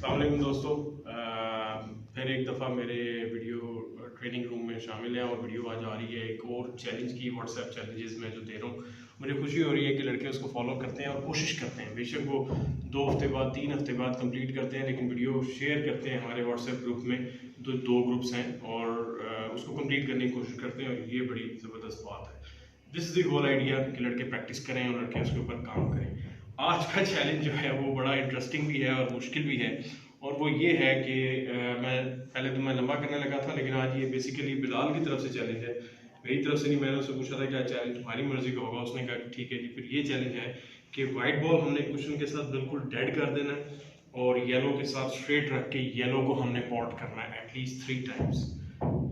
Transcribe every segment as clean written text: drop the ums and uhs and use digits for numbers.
अस्सलाम वालेकुम दोस्तों, फिर एक दफ़ा मेरे वीडियो ट्रेनिंग रूम में शामिल हैं और वीडियो आज आ रही है एक और चैलेंज की। व्हाट्सएप चैलेंजेस में जो दे रहा हूँ, मुझे खुशी हो रही है कि लड़के उसको फॉलो करते हैं और कोशिश करते हैं। बेशक वो 2 हफ्ते बाद 3 हफ्ते बाद कंप्लीट करते हैं, लेकिन वीडियो शेयर करते हैं हमारे व्हाट्सएप ग्रुप में। दो ग्रुप्स हैं और उसको कंप्लीट करने की कोशिश करते हैं और ये बड़ी ज़बरदस्त बात है। This is the whole idea कि लड़के प्रैक्टिस करें और लड़के उसके ऊपर काम करें। आज का चैलेंज जो है वो बड़ा इंटरेस्टिंग भी है और मुश्किल भी है, और वो ये है कि मैं लंबा करने लगा था, लेकिन आज ये बेसिकली बिलाल की तरफ से चैलेंज है, मेरी तरफ से नहीं। मैंने उससे पूछा था क्या चैलेंज तुम्हारी मर्जी का होगा, उसने कहा ठीक है जी। फिर ये चैलेंज है कि वाइट बॉल हमने कुशन के साथ बिल्कुल डेड कर देना है और येलो के साथ स्ट्रेट रख के येलो को हमने पॉट करना है एटलीस्ट 3 टाइम्स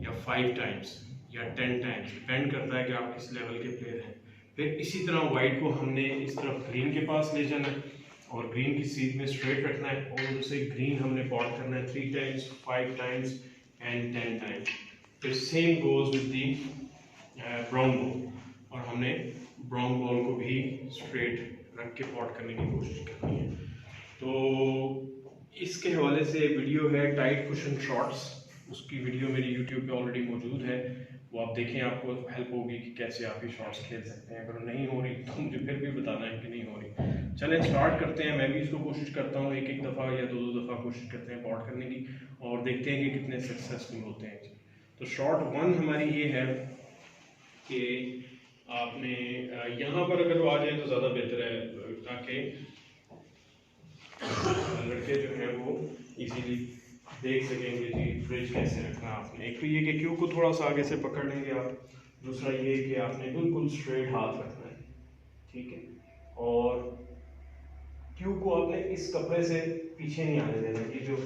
या 5 टाइम्स या 10 टाइम्स, डिपेंड करता है कि आप किस लेवल के प्लेयर हैं। फिर इसी तरह वाइट को हमने इस तरफ ग्रीन के पास ले जाना है और ग्रीन की सीध में स्ट्रेट रखना है और उसे ग्रीन हमने पॉट करना है 3 टाइम्स, 5 टाइम्स एंड 10 टाइम्स। फिर same goes with the brown ball, और हमने ब्राउन बॉल को भी स्ट्रेट रख के पॉट करने की कोशिश करनी है। तो इसके हवाले से वीडियो है टाइट कुशन शॉट्स, उसकी वीडियो मेरी यूट्यूब पे ऑलरेडी मौजूद है, वो आप देखें, आपको हेल्प होगी कि कैसे आप ये शॉट्स खेल सकते हैं। अगर नहीं हो रही तो मुझे फिर भी बताना है कि नहीं हो रही। चलें स्टार्ट करते हैं। मैं भी इसको कोशिश करता हूँ, एक दफ़ा या दो दफ़ा कोशिश करते हैं पॉट करने की और देखते हैं कि कितने सक्सेसफुल होते हैं। तो शॉट 1 हमारी ये है कि आपने यहाँ पर अगर वो आ जाए तो ज़्यादा बेहतर है, ताकि लड़के जो हैं वो इजीली देख सकेंगे जी ब्रिज कैसे रखना है आपने। एक तो ये कि क्यू को थोड़ा सा आगे से पकड़ लेंगे आप, दूसरा ये कि आपने बिल्कुल स्ट्रेट हाथ रखना है, ठीक है। और क्यू को आपने इस कपड़े से पीछे नहीं आने देना। ये जो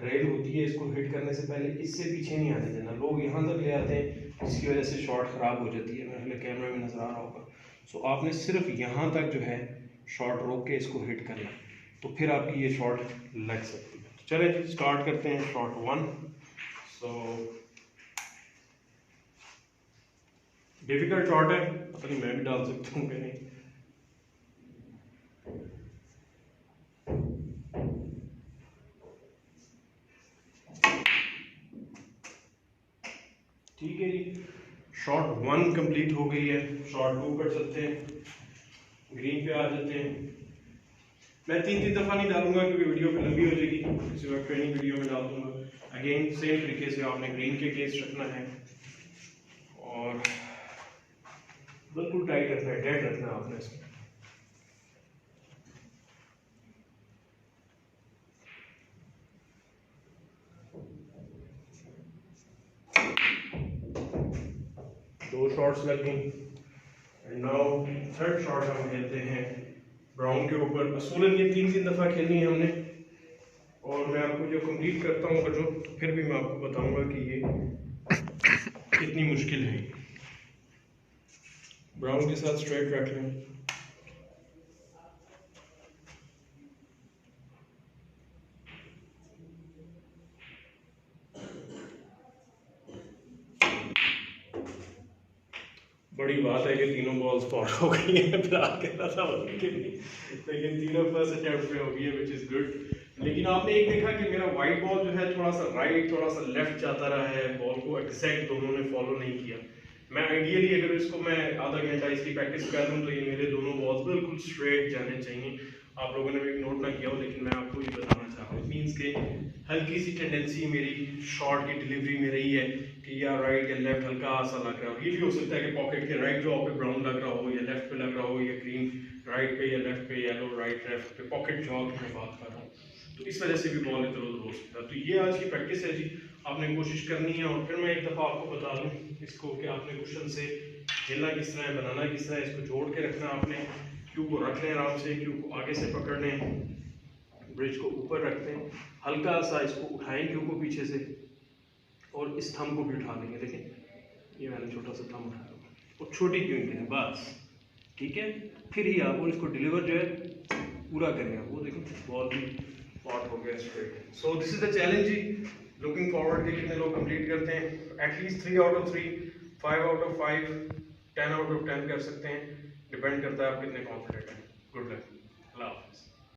रेल होती है इसको हिट करने से पहले इससे पीछे नहीं आने देना। लोग यहाँ तक ले आते हैं जिसकी वजह से शॉट ख़राब हो जाती है, मेरे कैमरे में नज़र आ रहा होगा। सो आपने सिर्फ यहाँ तक जो है शॉट रोक के इसको हिट करना, तो फिर आपकी ये शॉट लग सकती है। चलिए स्टार्ट करते हैं शॉट 1। सो डिफिकल्ट शॉट है, पता नहीं मैं भी डाल सकता हूँ कि नहीं। ठीक है जी, शॉट 1 कंप्लीट हो गई है। शॉट 2 पर चलते हैं, ग्रीन पे आ जाते हैं। मैं 3 दफ़ा नहीं डालूंगा क्योंकि वीडियो पे लंबी हो जाएगी, किसी वक्त ट्रेनिंग वीडियो में डाल दूंगा। अगेन सेम तरीके से आपने ग्रीन के केस रखना है और बिल्कुल टाइट रखना है, डेड रखना है आपने इसमें। दो शॉट्स लग गई एंड नाउ थर्ड शॉट हम खेलते हैं ब्राउन के ऊपर। असूलन ये 3 दफ़ा खेलनी है हमने, और मैं आपको जो कंप्लीट करता हूँ जो, तो फिर भी मैं आपको बताऊंगा कि ये कितनी मुश्किल है। ब्राउन के साथ स्ट्रेट रख लें, बड़ी बात है कि तीनों बॉल्स पॉट हो गई हैं। फिलहाल कहना था के लिए, लेकिन तीनों फर्स्ट अटेम्प्ट में हो गई है, विच इज़ गुड। लेकिन आपने एक देखा कि मेरा वाइट बॉल जो है थोड़ा सा राइट थोड़ा सा लेफ्ट जाता रहा है, बॉल को एग्जैक्ट दोनों ने फॉलो नहीं किया। मैं आइडियली अगर इसको मैं आधा घंटा इसकी प्रैक्टिस कर दूँ तो ये मेरे दोनों बॉल्स बिल्कुल स्ट्रेट जाने चाहिए। आप लोगों ने भी नोट ना किया हो, लेकिन मैं आपको ये बताना चाह रहा हूँ। इट मीन्स के हल्की सी टेंडेंसी मेरी शॉट की डिलीवरी में रही है कि या राइट या लेफ्ट हल्का सा लग रहा हो। ये भी हो सकता है कि पॉकेट के राइट जॉ पे ब्राउन लग रहा हो, या लेफ्ट पे लग रहा हो, या ग्रीन राइट पे या लेफ्ट पे, येलो राइट लेफ्ट पे, पॉकेट जॉ की मैं बात कर रहा हूँ। तो इस वजह से भी बॉल इधर उधर हो सकता है। तो ये आज की प्रैक्टिस है जी, आपने कोशिश करनी है। और फिर मैं एक दफ़ा आपको बता दूँ इसको कि आपने कुशन से खेलना किस तरह है, बनाना किस तरह है। इसको जोड़ के रखना आपने, क्यू को रख लें आराम से, क्यू को आगे से पकड़ लें, ब्रिज को ऊपर रखते हैं, हल्का सा इसको उठाएं क्यू को पीछे से, और इस थंब को भी उठा लेंगे। देखें ये मैंने छोटा सा थंब उठाया और छोटी क्यू करें बस, ठीक है। फिर ही आप इसको डिलीवर जो है पूरा करेंगे। वो देखें बॉल भी पॉट हो गया straight. So this is the challenge ji, looking forward कि कितने लोग कंप्लीट करते हैं। At least 3 out of 3, 5 out of 5, 10 out of 10 कर सकते हैं, डिपेंड करता है आप कितने कॉन्फिडेंट हैं। Good luck.